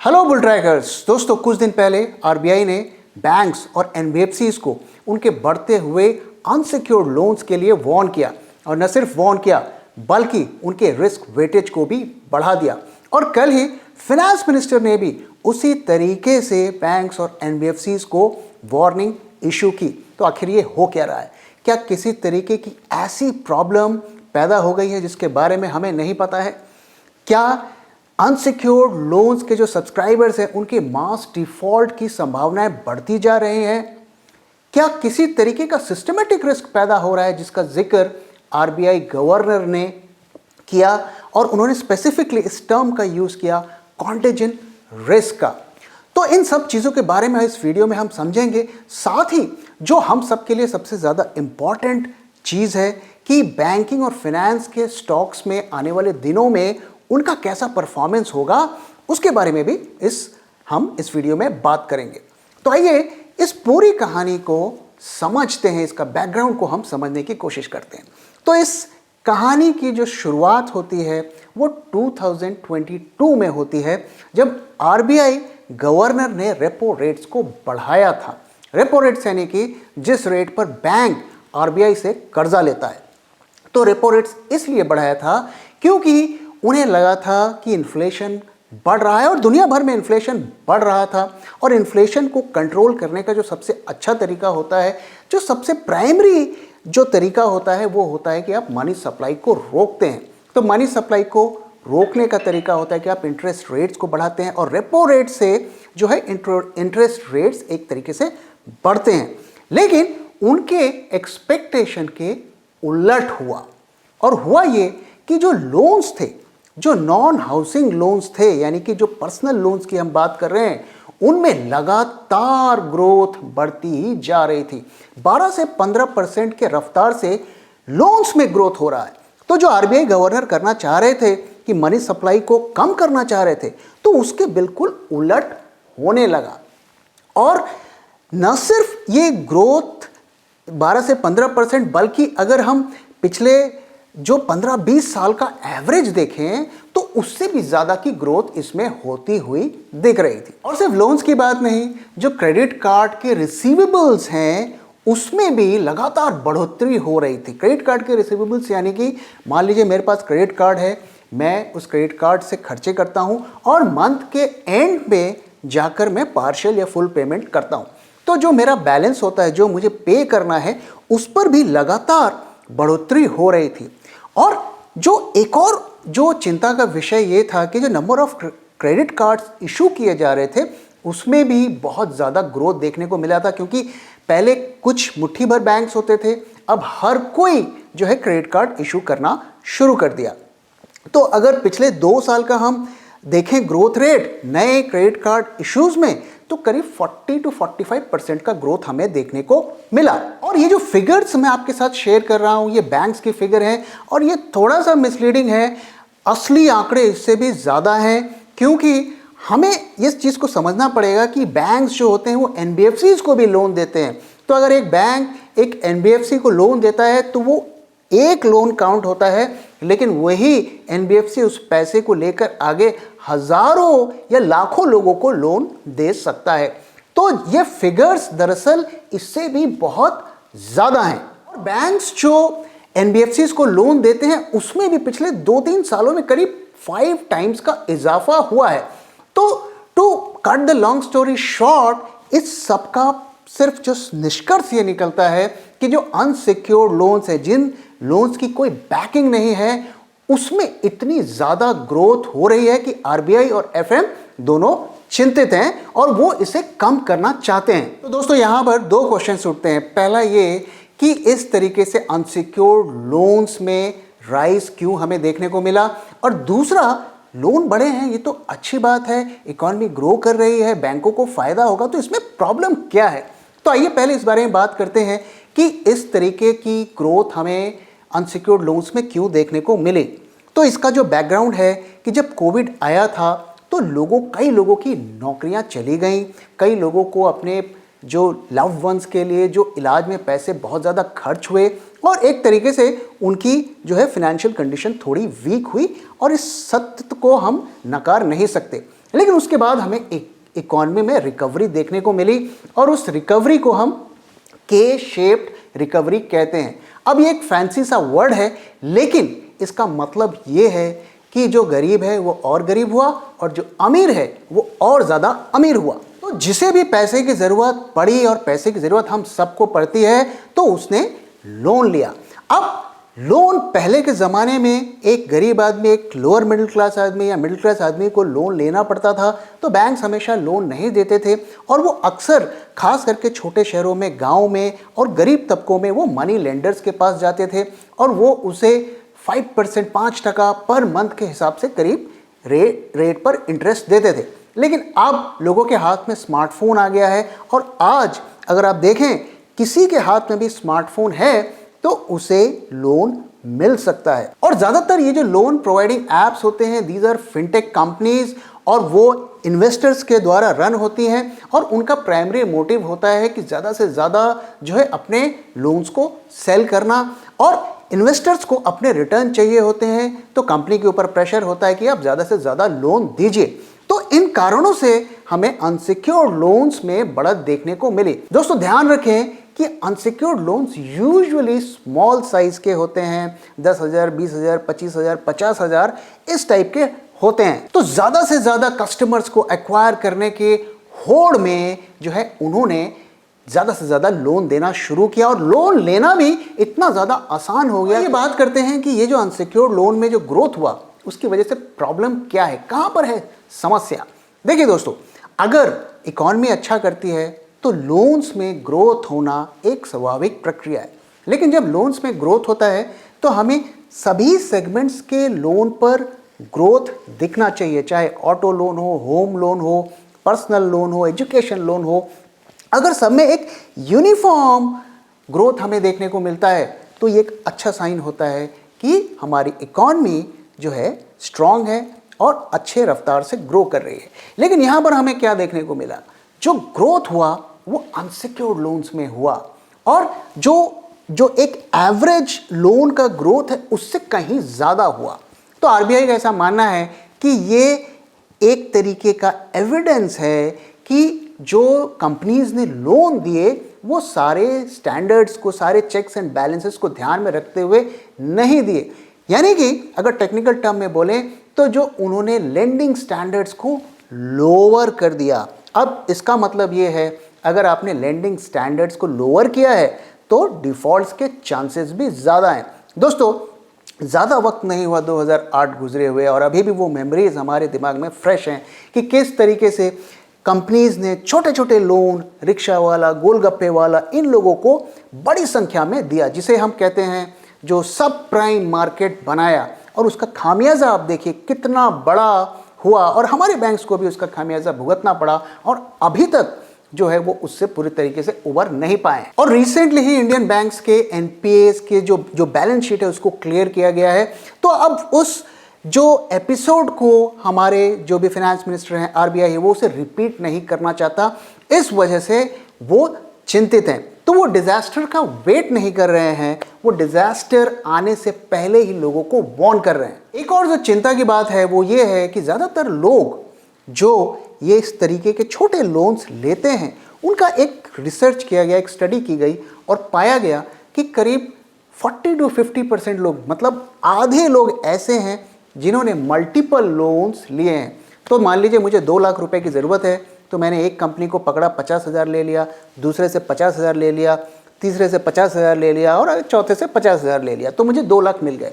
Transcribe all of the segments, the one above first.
Hello bull trackers दोस्तों, कुछ दिन पहले आरबीआई ने बैंक्स और एनबीएफसीज को उनके बढ़ते हुए अनसिक्योर्ड लोन्स के लिए वार्न किया। और न सिर्फ वार्न किया बल्कि उनके रिस्क वेटेज को भी बढ़ा दिया। और कल ही फिनेंस मिनिस्टर ने भी उसी तरीके से बैंक्स और एनबीएफसीज को वार्निंग इशू की। तो आखिर ये हो क्या रहा है? क्या किसी तरीके की ऐसी प्रॉब्लम पैदा हो गई है जिसके बारे में हमें नहीं पता है? क्या अनसिक्योर्ड लोन्स के जो सब्सक्राइबर्स हैं उनके मास डिफॉल्ट की संभावनाएं बढ़ती जा रही हैं? क्या किसी तरीके का सिस्टमेटिक रिस्क पैदा हो रहा है जिसका जिक्र आरबीआई गवर्नर ने किया और उन्होंने स्पेसिफिकली इस टर्म का यूज किया, कॉन्टेजियन रिस्क का? तो इन सब चीजों के बारे में इस वीडियो में हम समझेंगे। साथ ही जो हम सबके लिए सबसे ज्यादा इंपॉर्टेंट चीज है कि बैंकिंग और फाइनेंस के स्टॉक्स में आने वाले दिनों में उनका कैसा परफॉर्मेंस होगा, उसके बारे में भी हम इस वीडियो में बात करेंगे। तो आइए इस पूरी कहानी को समझते हैं, इसका बैकग्राउंड को हम समझने की कोशिश करते हैं। तो इस कहानी की जो शुरुआत होती है वो 2022 में होती है, जब आरबीआई गवर्नर ने रेपो रेट्स को बढ़ाया था। रेपो रेट्स यानी कि जिस रेट पर बैंक आरबीआई से कर्जा लेता है। तो रेपो रेट्स इसलिए बढ़ाया था क्योंकि उन्हें लगा था कि इन्फ्लेशन बढ़ रहा है और दुनिया भर में इन्फ्लेशन बढ़ रहा था। और इन्फ्लेशन को कंट्रोल करने का जो सबसे अच्छा तरीका होता है, जो सबसे प्राइमरी जो तरीका होता है, वो होता है कि आप मनी सप्लाई को रोकते हैं। तो मनी सप्लाई को रोकने का तरीका होता है कि आप इंटरेस्ट रेट्स को बढ़ाते हैं और रेपो रेट से जो है इंटरेस्ट रेट्स एक तरीके से बढ़ते हैं। लेकिन उनके एक्सपेक्टेशन के उलट हुआ। और हुआ ये कि जो लोन्स थे, जो नॉन हाउसिंग लोन्स थे, यानी कि जो पर्सनल लोन्स की हम बात कर रहे हैं, उनमें लगातार ग्रोथ बढ़ती ही जा रही थी। 12 से 15% के रफ्तार से लोन्स में ग्रोथ हो रहा है। तो जो आरबीआई गवर्नर करना चाह रहे थे कि मनी सप्लाई को कम करना चाह रहे थे, तो उसके बिल्कुल उलट होने लगा। और न सिर्फ ये ग्रोथ 12 से 15%, बल्कि अगर हम पिछले जो 15-20 साल का एवरेज देखें तो उससे भी ज्यादा की ग्रोथ इसमें होती हुई दिख रही थी। और सिर्फ लोन्स की बात नहीं, जो क्रेडिट कार्ड के रिसीवेबल्स हैं उसमें भी लगातार बढ़ोतरी हो रही थी। क्रेडिट कार्ड के रिसीवेबल्स यानी कि मान लीजिए मेरे पास क्रेडिट कार्ड है, मैं उस क्रेडिट कार्ड से खर्चे करता हूं और मंथ के एंड में जाकर मैं पार्शियल या फुल पेमेंट करता हूं। तो जो मेरा बैलेंस होता है, जो मुझे पे करना है, उस पर भी लगातार बढ़ोतरी हो रही थी। और जो एक और जो चिंता का विषय ये था कि जो number of credit cards issue किए जा रहे थे उसमें भी बहुत ज़्यादा ग्रोथ देखने को मिला था। क्योंकि पहले कुछ मुट्ठी भर बैंक्स होते थे, अब हर कोई जो है क्रेडिट कार्ड इशू करना शुरू कर दिया। तो अगर पिछले 2 साल का हम देखें ग्रोथ रेट नए क्रेडिट कार्ड इश्यूज में, तो करीब 40 to 45% का ग्रोथ हमें देखने को मिला। और ये जो फिगर्स मैं आपके साथ शेयर कर रहा हूं, ये बैंक्स की फिगर है और ये थोड़ा सा मिसलीडिंग है। असली आंकड़े इससे भी ज़्यादा हैं, क्योंकि हमें इस चीज़ को समझना पड़ेगा कि बैंक्स जो होते हैं वो एनबीएफसीज को भी लोन देते हैं। तो अगर एक बैंक एक एनबीएफसी को लोन देता है तो वो एक लोन काउंट होता है, लेकिन वही एनबीएफसी उस पैसे को लेकर आगे हजारों या लाखों लोगों को लोन दे सकता है। तो ये फिगर्स दरअसल इससे भी बहुत ज्यादा हैं। और बैंक्स जो एनबीएफसीज को लोन देते हैं उसमें भी पिछले 2-3 सालों में करीब 5 टाइम्स का इजाफा हुआ है। तो to cut the long story short, इस सबका सिर्फ जो निष्कर्ष ये निकलता है कि जो अनसिक्योर्ड लोन्स है, जिन लोन्स की कोई बैकिंग नहीं है, उसमें इतनी ज्यादा ग्रोथ हो रही है कि आरबीआई और एफएम दोनों चिंतित हैं और वो इसे कम करना चाहते हैं। तो दोस्तों यहां पर 2 क्वेश्चंस उठते हैं। पहला ये कि इस तरीके से अनसिक्योर्ड लोन्स में राइज क्यों हमें देखने को मिला, और दूसरा, लोन बढ़े हैं ये तो अच्छी बात है, इकोनॉमी ग्रो कर रही है, बैंकों को फायदा होगा, तो इसमें प्रॉब्लम क्या है? तो आइए पहले इस बारे में बात करते हैं कि इस तरीके की ग्रोथ हमें अनसिक्योर्ड लोन्स में क्यों देखने को मिले। तो इसका जो बैकग्राउंड है कि जब कोविड आया था तो कई लोगों की नौकरियां चली गईं, कई लोगों को अपने जो लव्ड वंस के लिए जो इलाज में पैसे बहुत ज़्यादा खर्च हुए और एक तरीके से उनकी जो है फिनेंशियल कंडीशन थोड़ी वीक हुई, और इस सत्य को हम नकार नहीं सकते। लेकिन उसके बाद हमें एक इकॉनमी में रिकवरी देखने को मिली और उस रिकवरी को हम के शेप्ड रिकवरी कहते हैं। अब ये एक फैंसी सा वर्ड है, लेकिन इसका मतलब ये है कि जो गरीब है वो और गरीब हुआ और जो अमीर है वो और ज़्यादा अमीर हुआ। तो जिसे भी पैसे की ज़रूरत पड़ी, और पैसे की ज़रूरत हम सबको पड़ती है, तो उसने लोन लिया। अब लोन पहले के ज़माने में एक गरीब आदमी, एक लोअर मिडिल क्लास आदमी या मिडिल क्लास आदमी को लोन लेना पड़ता था तो बैंक्स हमेशा लोन नहीं देते थे, और वो अक्सर खास करके छोटे शहरों में, गाँव में और गरीब तबकों में वो मनी लेंडर्स के पास जाते थे और वो उसे 5% 5% पर मंथ के हिसाब से करीब रेट पर इंटरेस्ट देते थे। लेकिन अब लोगों के हाथ में स्मार्टफोन आ गया है, और आज अगर आप देखें किसी के हाथ में भी स्मार्टफोन है तो उसे लोन मिल सकता है। और ज़्यादातर ये जो लोन प्रोवाइडिंग एप्स होते हैं, दीज आर फिनटेक कंपनीज, और वो इन्वेस्टर्स के द्वारा रन होती हैं, और उनका प्राइमरी मोटिव होता है कि ज़्यादा से ज़्यादा जो है अपने लोन्स को सेल करना, और इन्वेस्टर्स को अपने रिटर्न चाहिए होते हैं, तो कंपनी के ऊपर प्रेशर होता है कि आप ज़्यादा से ज़्यादा लोन दीजिए। तो इन कारणों से हमें अनसिक्योर्ड लोन्स में बढ़त देखने को मिली। दोस्तों ध्यान रखें कि unsecured loans usually small size के होते हैं, 10,000, 20,000, 25,000, 50,000 इस टाइप के होते हैं। तो ज़्यादा से ज़्यादा कस्टमर्स को एक्वायर करने के होड़ में जो है उन्होंने ज़्यादा से ज़्यादा लोन देना शुरू किया, और लोन लेना भी इतना ज़्यादा आसान हो गया। ये बात करते हैं कि ये जो अनसिक्योर्ड लोन में जो ग्रोथ हुआ उसकी वजह से प्रॉब्लम क्या है, कहाँ पर है समस्या। देखिए दोस्तों, अगर इकॉनमी अच्छा करती है तो लोन्स में ग्रोथ होना एक स्वाभाविक प्रक्रिया है, लेकिन जब लोन्स में ग्रोथ होता है तो हमें सभी सेगमेंट्स के लोन पर ग्रोथ दिखना चाहिए, चाहे ऑटो लोन हो, होम लोन हो, पर्सनल लोन हो, एजुकेशन लोन हो। अगर सब में एक यूनिफॉर्म ग्रोथ हमें देखने को मिलता है तो ये एक अच्छा साइन होता है कि हमारी इकॉनमी जो है स्ट्रांग है और अच्छे रफ्तार से ग्रो कर रही है। लेकिन यहाँ पर हमें क्या देखने को मिला, जो ग्रोथ हुआ वो अनसिक्योर्ड लोन्स में हुआ, और जो एक एवरेज लोन का ग्रोथ है उससे कहीं ज़्यादा हुआ। तो आरबीआई का ऐसा मानना है कि ये एक तरीके का एविडेंस है कि जो कंपनीज ने लोन दिए वो सारे स्टैंडर्ड्स को, सारे चेक्स एंड बैलेंसेस को ध्यान में रखते हुए नहीं दिए। यानी कि अगर टेक्निकल टर्म में बोलें तो जो उन्होंने लेंडिंग स्टैंडर्ड्स को लोअर कर दिया। अब इसका मतलब ये है, अगर आपने लेंडिंग स्टैंडर्ड्स को लोअर किया है तो डिफ़ॉल्ट्स के चांसेस भी ज़्यादा हैं। दोस्तों ज़्यादा वक्त नहीं हुआ 2008 गुजरे हुए, और अभी भी वो मेमोरीज हमारे दिमाग में फ्रेश हैं कि किस तरीके से कंपनीज ने छोटे छोटे लोन, रिक्शा वाला, गोलगप्पे वाला, इन लोगों को बड़ी संख्या में दिया, जिसे हम कहते हैं जो सब प्राइम मार्केट बनाया। और उसका खामियाजा आप देखिए कितना बड़ा हुआ, और हमारे बैंक्स को भी उसका खामियाजा भुगतना पड़ा, और अभी तक जो है वो उससे पूरी तरीके से उबर नहीं पाए। और रिसेंटली ही इंडियन बैंक्स के एनपीएस के जो बैलेंस शीट है उसको क्लियर किया गया है। तो अब उस जो एपिसोड को हमारे जो भी फाइनेंस मिनिस्टर हैं, आरबीआई है, वो उसे रिपीट नहीं करना चाहता, इस वजह से वो चिंतित हैं। तो वो डिजास्टर का वेट नहीं कर रहे हैं, वो डिजास्टर आने से पहले ही लोगों को वार्न कर रहे हैं। एक और जो चिंता की बात है वो ये है कि ज़्यादातर लोग जो ये इस तरीके के छोटे लोन्स लेते हैं, उनका एक रिसर्च किया गया, एक स्टडी की गई, और पाया गया कि करीब 40 to 50% लोग, मतलब आधे लोग ऐसे हैं जिन्होंने मल्टीपल लोन्स लिए हैं। तो मान लीजिए मुझे 2 लाख रुपए की ज़रूरत है, तो मैंने एक कंपनी को पकड़ा, 50,000 ले लिया, दूसरे से 50,000 ले लिया, तीसरे से 50,000 ले लिया, और चौथे से 50,000 ले लिया, तो मुझे 2 लाख मिल गए।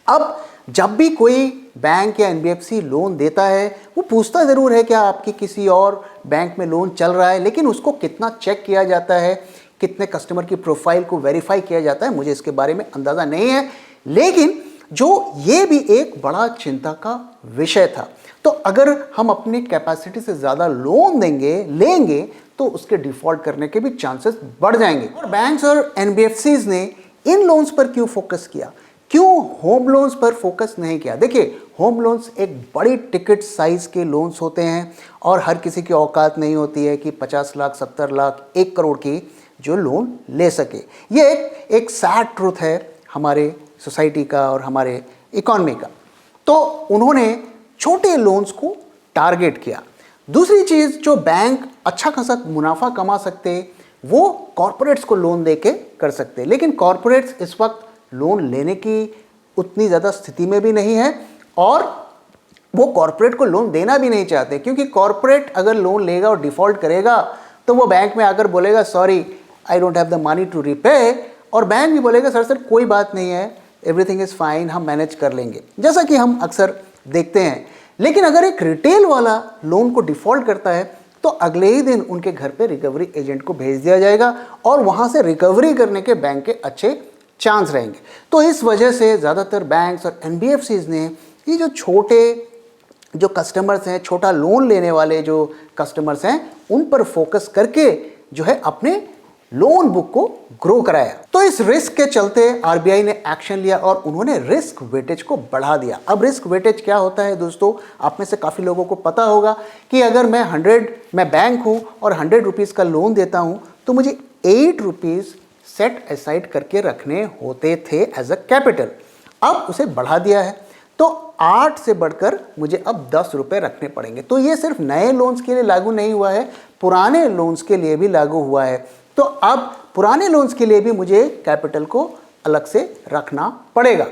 अब जब भी कोई बैंक या एनबीएफसी लोन देता है, वो पूछता ज़रूर है क्या आपकी किसी और बैंक में लोन चल रहा है, लेकिन उसको कितना चेक किया जाता है, कितने कस्टमर की प्रोफाइल को वेरीफाई किया जाता है, मुझे इसके बारे में अंदाज़ा नहीं है। लेकिन जो ये भी एक बड़ा चिंता का विषय था। तो अगर हम अपनी कैपेसिटी से ज़्यादा लोन लेंगे तो उसके डिफ़ॉल्ट करने के भी चांसेस बढ़ जाएंगे। और बैंक्स और एनबीएफसीज ने इन लोन्स पर क्यों फोकस किया, क्यों होम लोन्स पर फोकस नहीं किया? देखिए, होम लोन्स एक बड़ी टिकट साइज़ के लोन्स होते हैं, और हर किसी की औकात नहीं होती है कि 50 लाख, 70 लाख, 1 करोड़ की जो लोन ले सके। ये एक सैड ट्रूथ है हमारे सोसाइटी का और हमारे इकॉनमी का। तो उन्होंने छोटे लोन्स को टारगेट किया। दूसरी चीज़ जो बैंक अच्छा खासा मुनाफा कमा सकते वो कॉरपोरेट्स को लोन देके कर सकते, लेकिन कॉरपोरेट्स इस वक्त लोन लेने की उतनी ज़्यादा स्थिति में भी नहीं है और वो कॉरपोरेट को लोन देना भी नहीं चाहते, क्योंकि कॉरपोरेट अगर लोन लेगा और डिफ़ॉल्ट करेगा तो वो बैंक में आकर बोलेगा sorry I don't have the money to repay, और बैंक भी बोलेगा सर सर कोई बात नहीं है, एवरीथिंग इज़ फाइन, हम मैनेज कर लेंगे, जैसा कि हम अक्सर देखते हैं। लेकिन अगर एक रिटेल वाला लोन को डिफ़ॉल्ट करता है तो अगले ही दिन उनके घर पे रिकवरी एजेंट को भेज दिया जाएगा और वहाँ से रिकवरी करने के बैंक के अच्छे चांस रहेंगे। तो इस वजह से ज़्यादातर बैंक्स और एनबीएफसीज ने ये जो छोटे जो कस्टमर्स हैं, छोटा लोन लेने वाले जो कस्टमर्स हैं, उन पर फोकस करके जो है अपने लोन बुक को ग्रो कराया। तो इस रिस्क के चलते आरबीआई ने एक्शन लिया और उन्होंने रिस्क वेटेज को बढ़ा दिया। अब रिस्क वेटेज क्या होता है दोस्तों, आप में से काफ़ी लोगों को पता होगा कि अगर मैं बैंक हूँ और 100 रुपीज़ का लोन देता हूँ तो मुझे 8 रुपीज़ सेट असाइड करके रखने होते थे एज अ कैपिटल। अब उसे बढ़ा दिया है तो 8 से बढ़कर मुझे अब 10 रुपये रखने पड़ेंगे। तो ये सिर्फ नए लोन्स के लिए लागू नहीं हुआ है, पुराने लोन्स के लिए भी लागू हुआ है। तो अब पुराने लोन्स के लिए भी मुझे कैपिटल को अलग से रखना पड़ेगा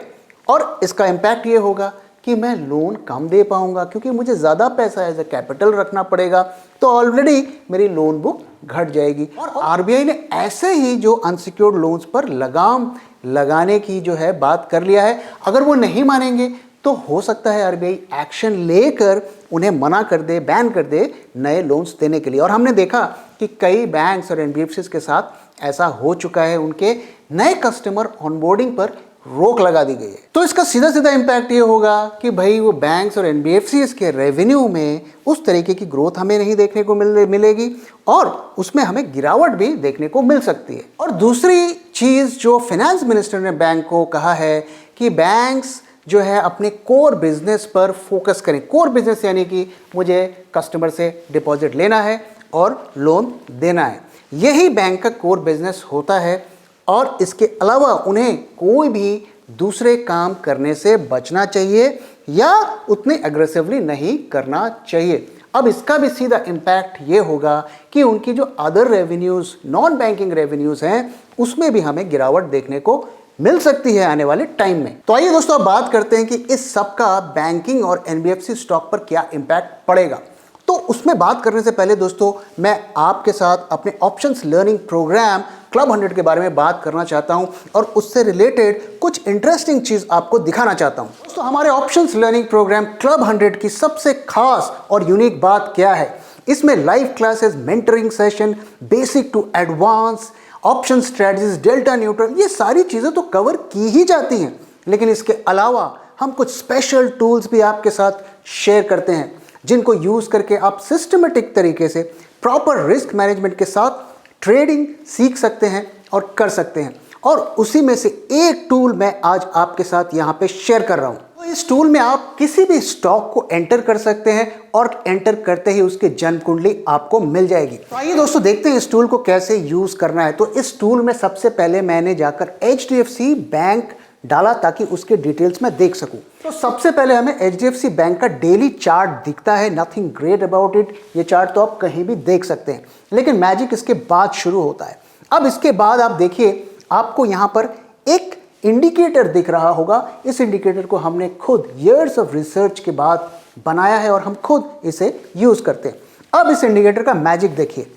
और इसका इम्पैक्ट ये होगा कि मैं लोन कम दे पाऊंगा, क्योंकि मुझे ज़्यादा पैसा एज ए कैपिटल रखना पड़ेगा, तो ऑलरेडी मेरी लोन बुक घट जाएगी। और आरबीआई ने ऐसे ही जो अनसिक्योर्ड लोन्स पर लगाम लगाने की जो है बात कर लिया है। अगर वो नहीं मानेंगे तो हो सकता है आरबीआई एक्शन लेकर उन्हें मना कर दे, बैन कर दे नए लोन्स देने के लिए। और हमने देखा कि कई बैंक्स और एनबीएफसीज के साथ ऐसा हो चुका है, उनके नए कस्टमर ऑनबोर्डिंग पर रोक लगा दी गई है। तो इसका सीधा सीधा इम्पैक्ट ये होगा कि भाई वो बैंक्स और एनबीएफसीज के रेवेन्यू में उस तरीके की ग्रोथ हमें नहीं देखने को मिलेगी और उसमें हमें गिरावट भी देखने को मिल सकती है। और दूसरी चीज़ जो फाइनेंस मिनिस्टर ने बैंक को कहा है कि बैंक्स जो है अपने कोर बिजनेस पर फोकस करें। कोर बिजनेस यानी कि मुझे कस्टमर से डिपॉजिट लेना है और लोन देना है, यही बैंक का कोर बिजनेस होता है और इसके अलावा उन्हें कोई भी दूसरे काम करने से बचना चाहिए या उतने एग्रेसिवली नहीं करना चाहिए। अब इसका भी सीधा इम्पैक्ट ये होगा कि उनकी जो other revenues, non banking revenues हैं, उसमें भी हमें गिरावट देखने को मिल सकती है आने वाले टाइम में। तो आइए दोस्तों अब बात करते हैं कि इस सब का बैंकिंग और एनबीएफसी स्टॉक पर क्या इम्पैक्ट पड़ेगा। तो उसमें बात करने से पहले दोस्तों मैं आपके साथ अपने ऑप्शंस लर्निंग प्रोग्राम क्लब 100 के बारे में बात करना चाहता हूं और उससे रिलेटेड कुछ इंटरेस्टिंग चीज़ आपको दिखाना चाहता हूं। दोस्तों हमारे ऑप्शंस लर्निंग प्रोग्राम क्लब 100 की सबसे खास और यूनिक बात क्या है, इसमें live classes, mentoring session, basic to advance, option strategies, delta neutral, ये सारी चीज़ें तो कवर की ही जाती हैं, लेकिन इसके अलावा हम कुछ स्पेशल टूल्स भी आपके साथ शेयर करते हैं जिनको यूज़ करके आप सिस्टमेटिक तरीके से प्रॉपर रिस्क मैनेजमेंट के साथ ट्रेडिंग सीख सकते हैं और कर सकते हैं। और उसी में से एक टूल मैं आज आपके साथ यहाँ पे शेयर कर रहा हूँ। तो इस टूल में आप किसी भी स्टॉक को एंटर कर सकते हैं और एंटर करते ही उसकी जन्म कुंडली आपको मिल जाएगी। तो आइए दोस्तों देखते हैं इस टूल को कैसे यूज़ करना है। तो इस टूल में सबसे पहले मैंने जाकर HDFC बैंक डाला ताकि उसके डिटेल्स में देख सकूं। तो सबसे पहले हमें HDFC बैंक का डेली चार्ट दिखता है, नथिंग ग्रेट अबाउट इट। ये चार्ट तो आप कहीं भी देख सकते हैं, लेकिन मैजिक इसके बाद शुरू होता है। अब इसके बाद आप देखिए, आपको यहाँ पर एक इंडिकेटर दिख रहा होगा। इस इंडिकेटर को हमने खुद ईयर्स ऑफ रिसर्च के बाद बनाया है और हम खुद इसे यूज करते हैं। अब इस इंडिकेटर का मैजिक देखिए।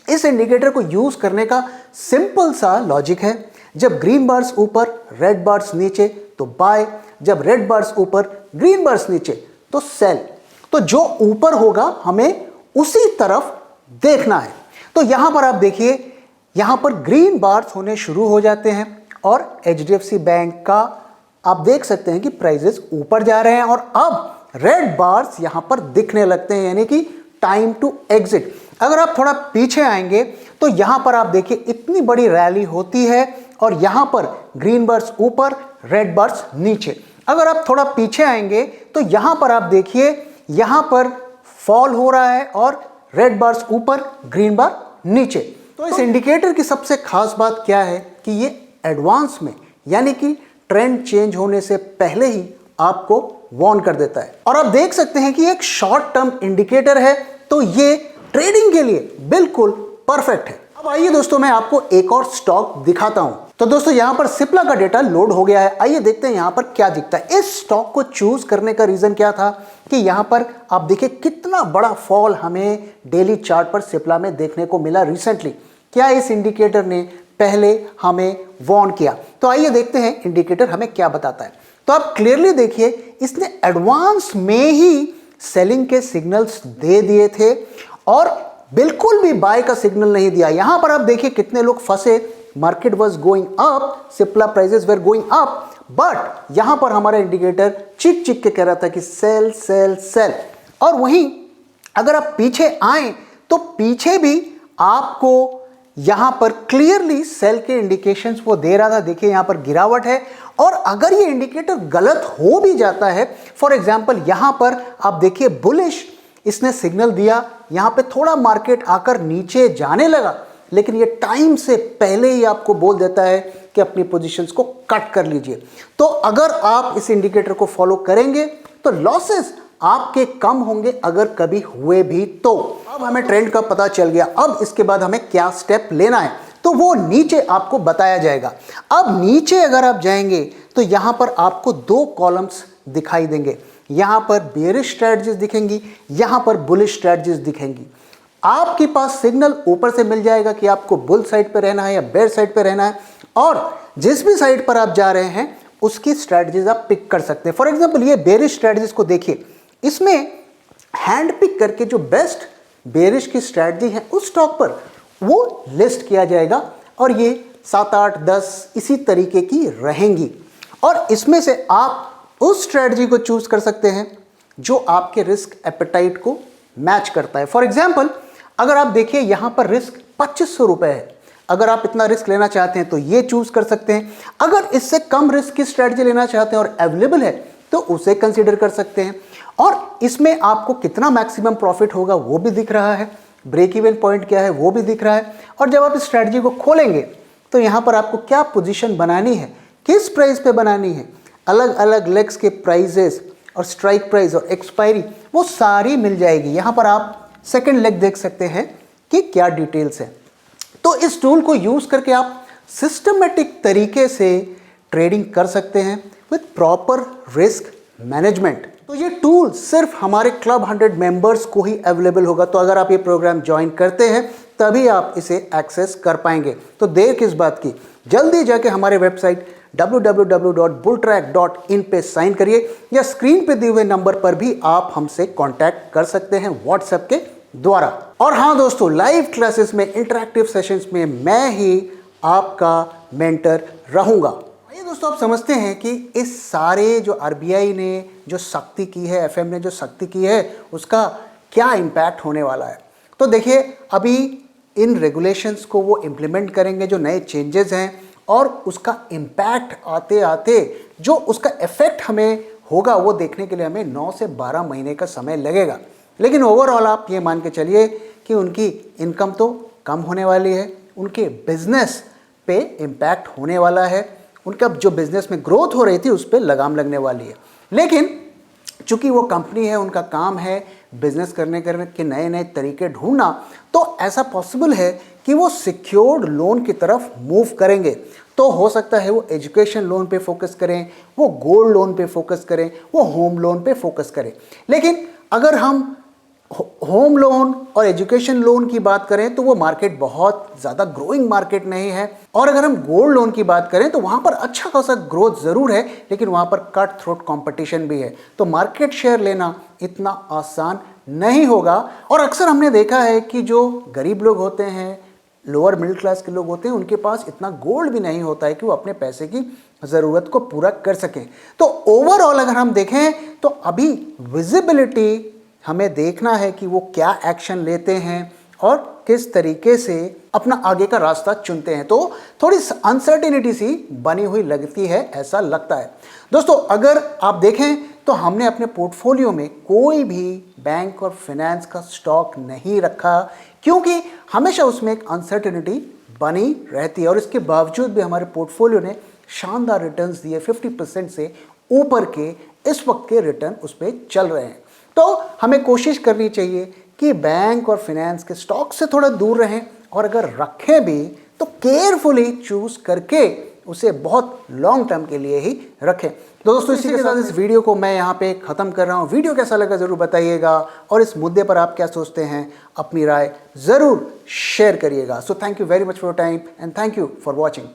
इस इंडिकेटर को यूज करने का सिंपल सा लॉजिक है, जब ग्रीन बार्स ऊपर, रेड बार्स नीचे तो बाय, जब रेड बार्स ऊपर, ग्रीन बार्स नीचे तो सेल। तो जो ऊपर होगा हमें उसी तरफ देखना है। तो यहां पर आप देखिए, यहां पर ग्रीन बार्स होने शुरू हो जाते हैं और HDFC बैंक का आप देख सकते हैं कि प्राइजेस ऊपर जा रहे हैं और अब रेड बार्स यहां पर दिखने लगते हैं, यानी कि टाइम टू एग्जिट। अगर आप थोड़ा पीछे आएंगे तो यहां पर आप देखिए इतनी बड़ी रैली होती है और यहां पर ग्रीन बार्स ऊपर, रेड बार्स नीचे। अगर आप थोड़ा पीछे आएंगे तो यहां पर आप देखिए, यहां पर फॉल हो रहा है और रेड बार्स ऊपर, ग्रीन बार नीचे। तो इस इंडिकेटर की सबसे खास बात क्या है कि ये एडवांस में, यानी कि ट्रेंड चेंज होने से पहले ही आपको वार्न कर देता है। और आप देख सकते हैं कि एक शॉर्ट टर्म इंडिकेटर है, तो ये ट्रेडिंग के लिए बिल्कुल परफेक्ट है। अब आइए दोस्तों, मैं आपको एक और स्टॉक दिखाता हूं। तो दोस्तों यहां पर सिप्ला का डेटा लोड हो गया है। आइए देखते हैं यहां पर क्या दिखता है। इस स्टॉक को चूज करने का रीजन क्या था कि यहां पर आप देखिए कितना बड़ा फॉल हमें डेली चार्ट पर सिप्ला में देखने को मिला रिसेंटली। क्या इस इंडिकेटर ने पहले हमें वार्न किया? तो आइए देखते हैं इंडिकेटर हमें क्या बताता है। तो आप क्लियरली देखिए, इसने एडवांस में ही सेलिंग के सिग्नल्स दे दिए थे और बिल्कुल भी बाय का सिग्नल नहीं दिया। यहां पर आप देखिए कितने लोग फंसे। Market was going up, Cipla prices were going up, but यहां पर हमारा इंडिकेटर चिक चिक के कह रहा था कि सेल सेल सेल। और वहीं अगर आप पीछे आए तो पीछे भी आपको यहां पर क्लियरली सेल के इंडिकेशंस वो दे रहा था। देखिए यहां पर गिरावट है, और अगर ये इंडिकेटर गलत हो भी जाता है, फॉर एग्जांपल यहां पर आप देखिए बुलिश इसने सिग्नल दिया, यहां पे थोड़ा मार्केट आकर नीचे जाने लगा, लेकिन ये टाइम से पहले ही आपको बोल देता है कि अपनी पोजीशंस को कट कर लीजिए। तो अगर आप इस इंडिकेटर को फॉलो करेंगे तो लॉसेस आपके कम होंगे, अगर कभी हुए भी तो। अब हमें ट्रेंड का पता चल गया, अब इसके बाद हमें क्या स्टेप लेना है तो वो नीचे आपको बताया जाएगा। अब नीचे अगर आप जाएंगे तो यहां पर आपको दो कॉलम्स दिखाई देंगे। यहां पर बेयरिश स्ट्रेटजीज दिखेंगी, यहां पर बुलिश स्ट्रेटजीज दिखेंगी। आपके पास सिग्नल ऊपर से मिल जाएगा कि आपको बुल साइड पे रहना है या बेयर साइड पे रहना है, और जिस भी साइड पर आप जा रहे हैं उसकी स्ट्रेटजीज आप पिक कर सकते हैं। फॉर एग्जांपल ये बेयरिश स्ट्रेटजीज को देखिए, इसमें हैंड पिक करके जो बेस्ट बेयरिश की स्ट्रेटजी है उस स्टॉक पर वो लिस्ट किया जाएगा, और ये 7, 8, 10 इसी तरीके की रहेंगी, और इसमें से आप उस स्ट्रेटजी को चूज कर सकते हैं जो आपके रिस्क एपेटाइट को मैच करता है। फॉर एग्जांपल अगर आप देखिए यहां पर रिस्क 2500 रुपए है, अगर आप इतना रिस्क लेना चाहते हैं तो ये चूज कर सकते हैं। अगर इससे कम रिस्क की स्ट्रेटजी लेना चाहते हैं और अवेलेबल है तो उसे कंसीडर कर सकते हैं, और इसमें आपको कितना मैक्सिमम प्रॉफिट होगा वो भी दिख रहा है, ब्रेक इवन पॉइंट क्या है वो भी दिख रहा है। और जब आप इस स्ट्रेटजी को खोलेंगे तो यहां पर आपको क्या पोजीशन बनानी है, किस प्राइस पे बनानी है, अलग अलग लेग्स के प्राइजेस और स्ट्राइक प्राइस और एक्सपायरी वो सारी मिल जाएगी। यहां पर आप सेकंड लेग देख सकते हैं कि क्या डिटेल्स है। तो इस टूल को यूज करके आप सिस्टमेटिक तरीके से ट्रेडिंग कर सकते हैं विद प्रॉपर रिस्क मैनेजमेंट। तो ये टूल सिर्फ हमारे क्लब 100 मेंबर्स को ही अवेलेबल होगा। तो अगर आप ये प्रोग्राम ज्वाइन करते हैं तभी आप इसे एक्सेस कर पाएंगे। तो देर किस बात की, जल्दी जाके हमारे वेबसाइट www.bulltrack.in पे साइन करिए, या स्क्रीन पे दिए हुए नंबर पर भी आप हमसे कांटेक्ट कर सकते हैं व्हाट्सएप के द्वारा। और हाँ दोस्तों, लाइव क्लासेस में, इंटरैक्टिव सेशंस में मैं ही आपका मेंटर रहूंगा। ये दोस्तों आप समझते हैं कि इस सारे जो आरबीआई ने जो सख्ती की है, एफएम ने जो सख्ती की है, उसका क्या इम्पैक्ट होने वाला है। तो देखिए अभी इन रेगुलेशंस को वो इम्प्लीमेंट करेंगे, जो नए चेंजेस हैं, और उसका इम्पैक्ट आते आते जो उसका इफेक्ट हमें होगा वो देखने के लिए हमें 9 से 12 महीने का समय लगेगा। लेकिन ओवरऑल आप ये मान के चलिए कि उनकी इनकम तो कम होने वाली है, उनके बिजनेस पे इम्पैक्ट होने वाला है, उनका जो बिजनेस में ग्रोथ हो रही थी उस पर लगाम लगने वाली है। लेकिन चूंकि वो कंपनी है, उनका काम है बिजनेस करने के नए नए तरीके ढूंढना, तो ऐसा पॉसिबल है कि वो सिक्योर्ड लोन की तरफ मूव करेंगे। तो हो सकता है वो एजुकेशन लोन पे फोकस करें, वो गोल्ड लोन पे फोकस करें, वो होम लोन पे फोकस करें। लेकिन अगर हम होम लोन और एजुकेशन लोन की बात करें तो वो मार्केट बहुत ज़्यादा ग्रोइंग मार्केट नहीं है, और अगर हम गोल्ड लोन की बात करें तो वहाँ पर अच्छा खासा ग्रोथ ज़रूर है, लेकिन वहाँ पर कट थ्रोट कंपटीशन भी है। तो मार्केट शेयर लेना इतना आसान नहीं होगा। और अक्सर हमने देखा है कि जो गरीब लोग होते हैं, लोअर मिडिल क्लास के लोग होते हैं, उनके पास इतना गोल्ड भी नहीं होता है कि वो अपने पैसे की ज़रूरत को पूरा कर सकें। तो ओवरऑल अगर हम देखें तो अभी विजिबिलिटी हमें देखना है कि वो क्या एक्शन लेते हैं और किस तरीके से अपना आगे का रास्ता चुनते हैं। तो थोड़ी अनसर्टेनिटी सी बनी हुई लगती है, ऐसा लगता है। दोस्तों अगर आप देखें तो हमने अपने पोर्टफोलियो में कोई भी बैंक और फाइनेंस का स्टॉक नहीं रखा, क्योंकि हमेशा उसमें एक अनसर्टेनिटी बनी रहती है, और इसके बावजूद भी हमारे पोर्टफोलियो ने शानदार रिटर्न्स दिए, 50% से ऊपर के इस वक्त के रिटर्न उस पर चल रहे हैं। तो हमें कोशिश करनी चाहिए कि बैंक और फाइनेंस के स्टॉक से थोड़ा दूर रहें, और अगर रखें भी तो केयरफुली चूज करके उसे बहुत लॉन्ग टर्म के लिए ही रखें। तो दोस्तों इसी के साथ इस वीडियो को मैं यहाँ पे ख़त्म कर रहा हूँ। वीडियो कैसा लगा ज़रूर बताइएगा, और इस मुद्दे पर आप क्या सोचते हैं अपनी राय ज़रूर शेयर करिएगा। So thank you very much for your time and thank you for watching.